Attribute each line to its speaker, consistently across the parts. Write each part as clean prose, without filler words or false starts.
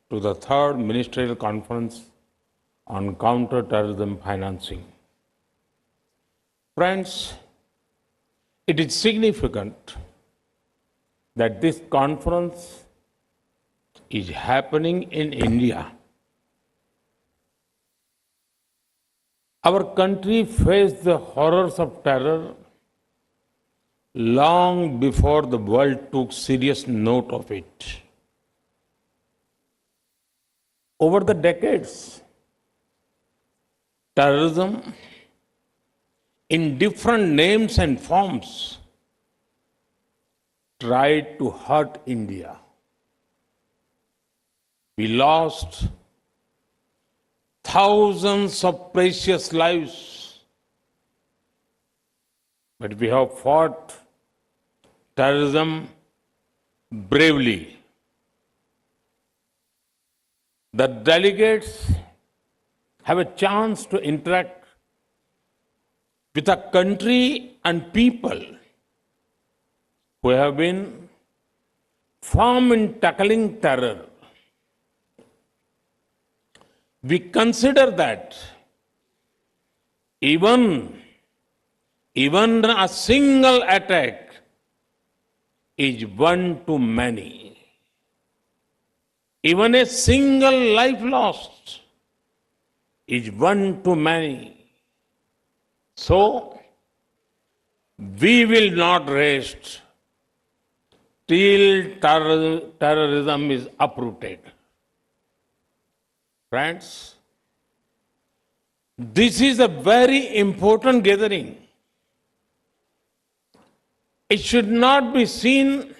Speaker 1: to the third Ministerial Conference on Counter-Terrorism Financing. Friends, it is significant that this conference is happening in India. Our country faced the horrors of terror long before the world took serious note of it. Over the decades, terrorism in different names and forms tried to hurt India. We lost thousands of precious lives, but we have fought terrorism bravely. The delegates have a chance to interact with a country and people who have been firm in tackling terror. We consider that even a single attack is one too many. Even a single life lost is one too many. So, we will not rest till terrorism is uprooted. Friends, this is a very important gathering. It should not be seen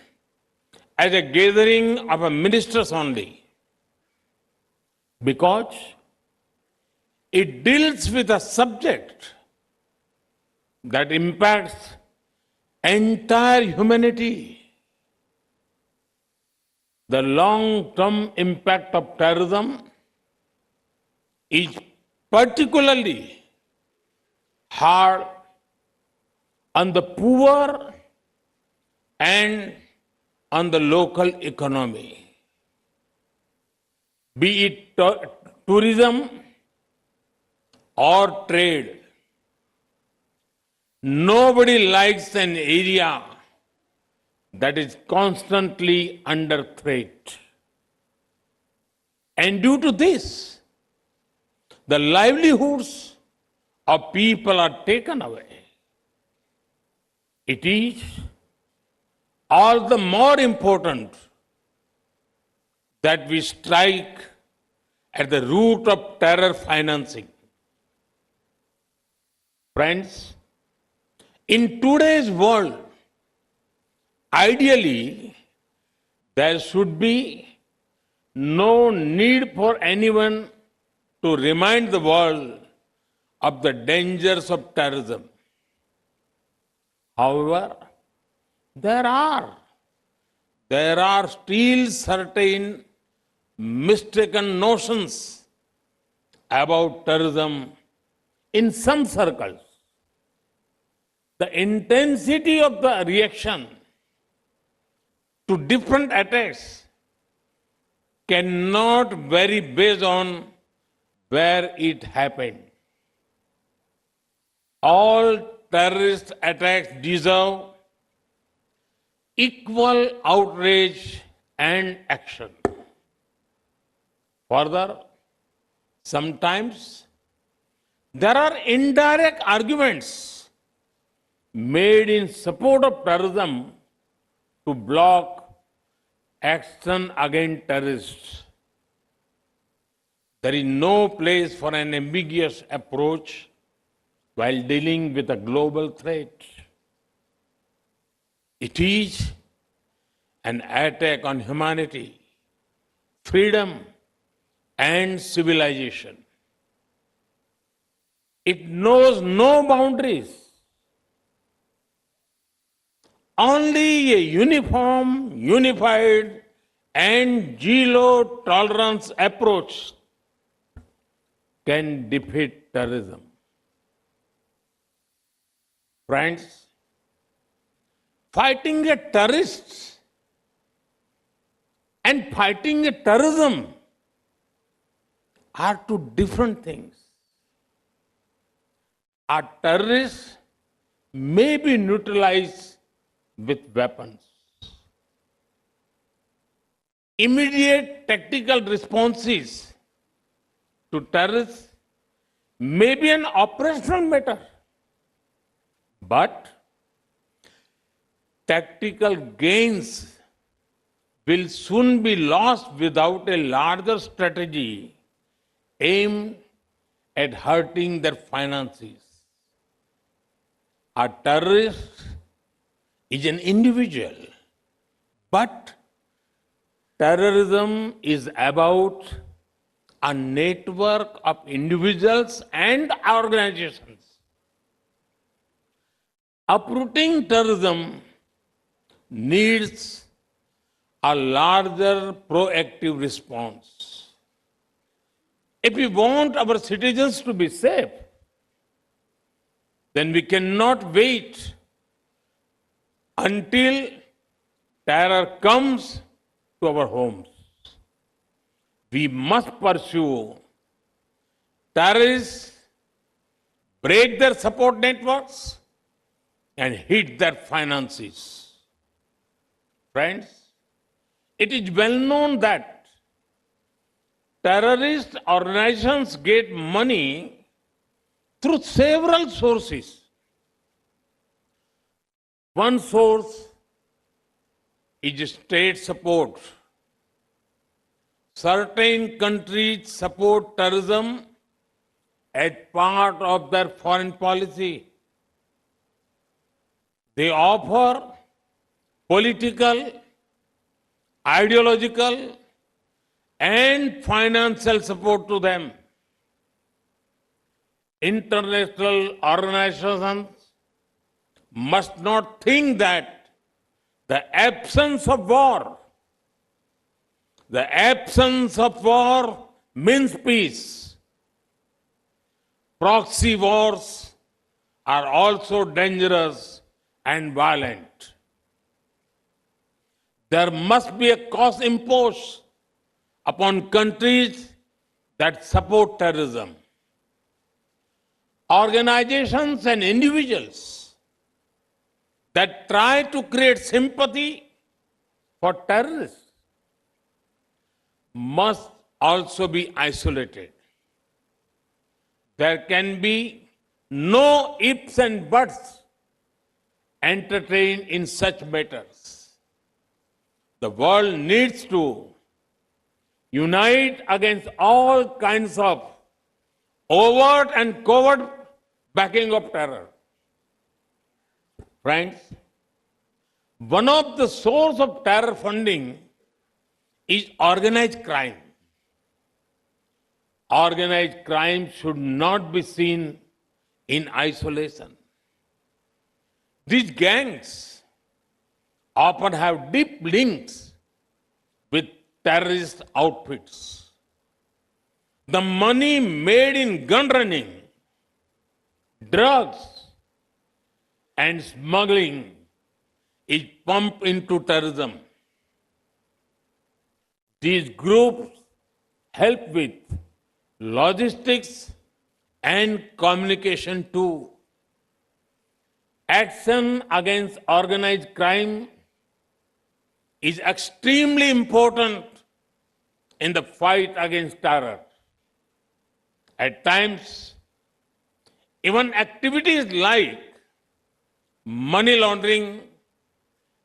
Speaker 1: as a gathering of ministers only, because it deals with a subject that impacts entire humanity. The long-term impact of terrorism is particularly hard on the poor and on the local economy. Be it tourism or trade. Nobody likes an area that is constantly under threat. And due to this, the livelihoods of people are taken away. It is all the more important that we strike at the root of terror financing. Friends, in today's world, ideally, there should be no need for anyone to remind the world of the dangers of terrorism. However, there are still certain mistaken notions about terrorism in some circles. The intensity of the reaction to different attacks cannot vary based on where it happened. All terrorist attacks deserve equal outrage and action. Further, sometimes there are indirect arguments made in support of terrorism to block action against terrorists. There is no place for an ambiguous approach while dealing with a global threat. It is an attack on humanity, freedom, and civilization. It knows no boundaries. Only a uniform, unified, and zero-tolerance approach can defeat terrorism. Friends, fighting a terrorist and fighting a terrorism are two different things. A terrorist may be neutralized with weapons. Immediate tactical responses to terrorists may be an operational matter, but tactical gains will soon be lost without a larger strategy aimed at hurting their finances. A terrorist is an individual, but terrorism is about a network of individuals and organizations. Uprooting terrorism needs a larger proactive response. If we want our citizens to be safe, then we cannot wait until terror comes to our homes. We must pursue terrorists, break their support networks, and hit their finances. Friends, it is well known that terrorist organizations get money through several sources. One source is state support. Certain countries support terrorism as part of their foreign policy. They offer political, ideological, and financial support to them. International organizations must not think that the absence of war means peace. Proxy wars are also dangerous and violent. There must be a cost imposed upon countries that support terrorism. Organizations and individuals that try to create sympathy for terrorists must also be isolated. There can be no ifs and buts entertained in such matters. The world needs to unite against all kinds of overt and covert backing of terror. Friends, one of the sources of terror funding is organized crime. Organized crime should not be seen in isolation. These gangs often have deep links with terrorist outfits. The money made in gun running, drugs, and smuggling is pumped into terrorism. These groups help with logistics and communication too. Action against organized crime is extremely important in the fight against terror. At times, even activities like money laundering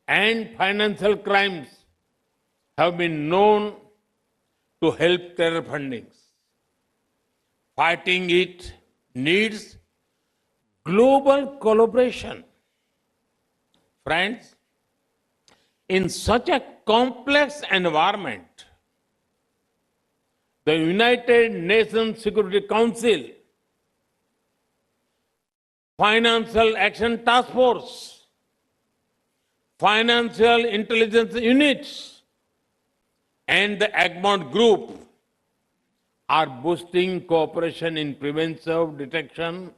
Speaker 1: and financial crimes have been known to help terror fundings. Fighting it needs global collaboration. Friends, in such a complex environment, the United Nations Security Council, Financial Action Task Force, Financial Intelligence Units, and the Egmont Group are boosting cooperation in preventive detection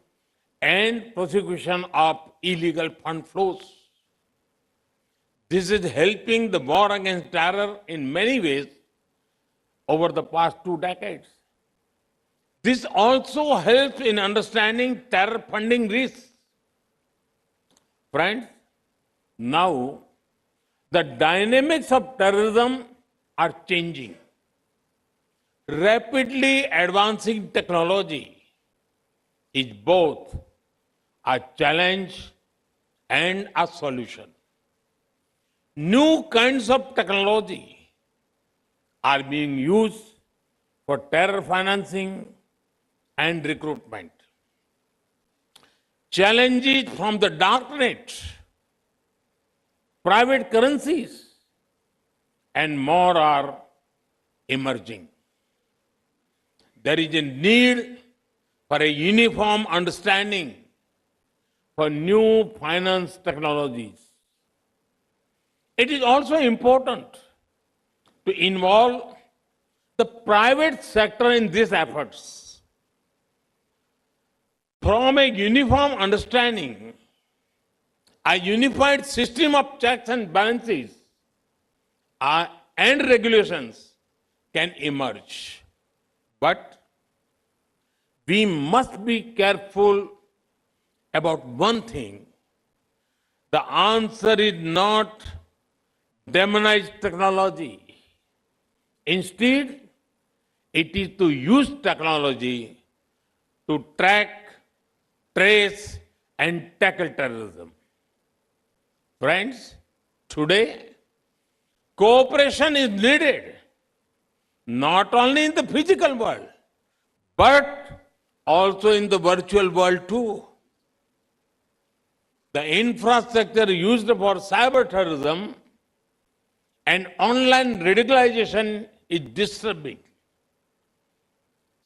Speaker 1: and prosecution of illegal fund flows. This is helping the war against terror in many ways over the past 2 decades. This also helps in understanding terror funding risks. Friends, now the dynamics of terrorism are changing. Rapidly advancing technology is both a challenge and a solution. New kinds of technology are being used for terror financing and recruitment. Challenges from the darknet, private currencies, and more are emerging. There is a need for a uniform understanding for new finance technologies. It is also important to involve the private sector in these efforts. From a uniform understanding, a unified system of checks and balances and regulations can emerge. But we must be careful about one thing. The answer is not demonize technology. Instead, it is to use technology to track, trace, and tackle terrorism. Friends, today, cooperation is needed, not only in the physical world, but also in the virtual world too. The infrastructure used for cyber terrorism and online radicalization is disturbing.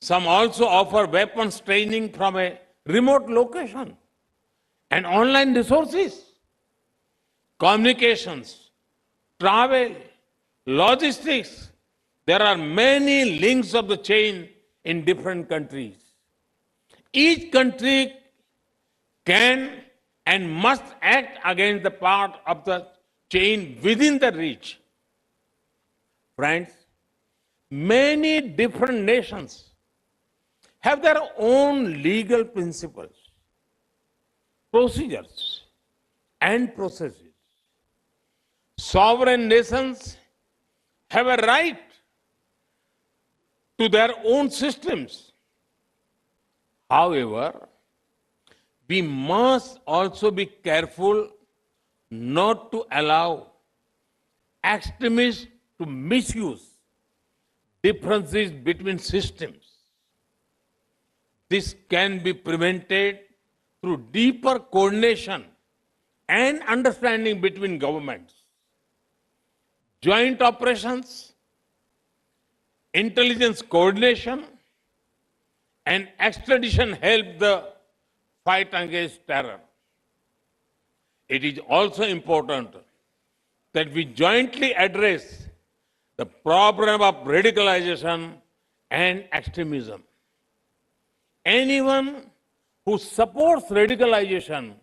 Speaker 1: Some also offer weapons training from a remote location and online resources, communications, travel, logistics. There are many links of the chain in different countries. Each country can and must act against the part of the chain within the reach. Friends, many different nations have their own legal principles, procedures, and processes. Sovereign nations have a right to their own systems. However, we must also be careful not to allow extremists to misuse differences between systems. This can be prevented through deeper coordination and understanding between governments. Joint operations, intelligence coordination, and extradition help the fight against terror. It is also important that we jointly address the problem of radicalization and extremism. Anyone who supports radicalization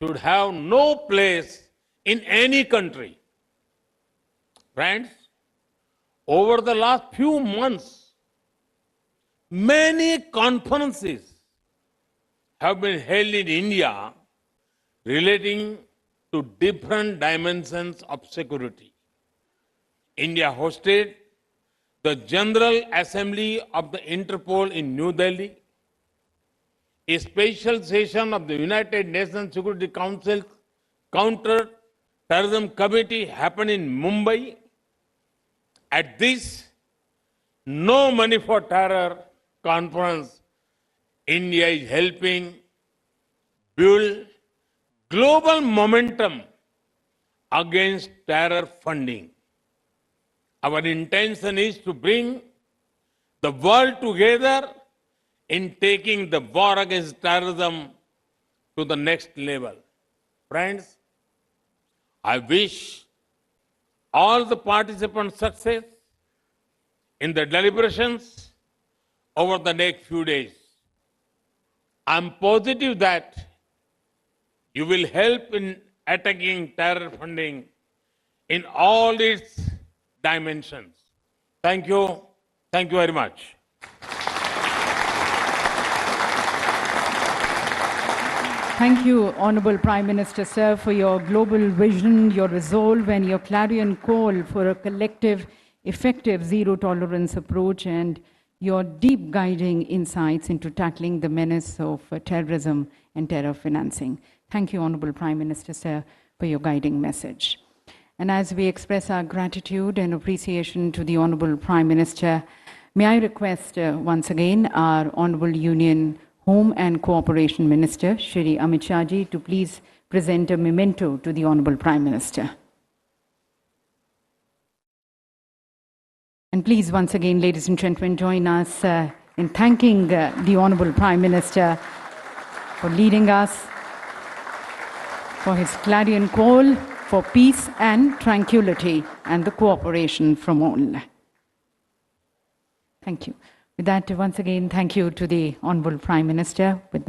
Speaker 1: should have no place in any country. Friends, over the last few months, many conferences have been held in India relating to different dimensions of security. India hosted the General Assembly of the Interpol in New Delhi, a special session of the United Nations Security Council Counter-Terrorism Committee happened in Mumbai. At this No Money for Terror conference, India is helping build global momentum against terror funding. Our intention is to bring the world together in taking the war against terrorism to the next level. Friends, I wish all the participants success in the deliberations over the next few days. I'm positive that you will help in attacking terror funding in all its dimensions. Thank you. Thank you very much.
Speaker 2: Thank you, Honorable Prime Minister, sir, for your global vision, your resolve, and your clarion call for a collective, effective zero-tolerance approach, and your deep guiding insights into tackling the menace of terrorism and terror financing. Thank you, Honorable Prime Minister, sir, for your guiding message. And as we express our gratitude and appreciation to the Honorable Prime Minister, may I request once again our Honorable Union Home and Cooperation Minister, Shri Amit Shah Ji, to please present a memento to the Honorable Prime Minister. And please, once again, ladies and gentlemen, join us in thanking the Honorable Prime Minister for leading us, for his clarion call for peace and tranquility and the cooperation from all. Thank you. With that, once again, thank you to the Honorable Prime Minister. With that.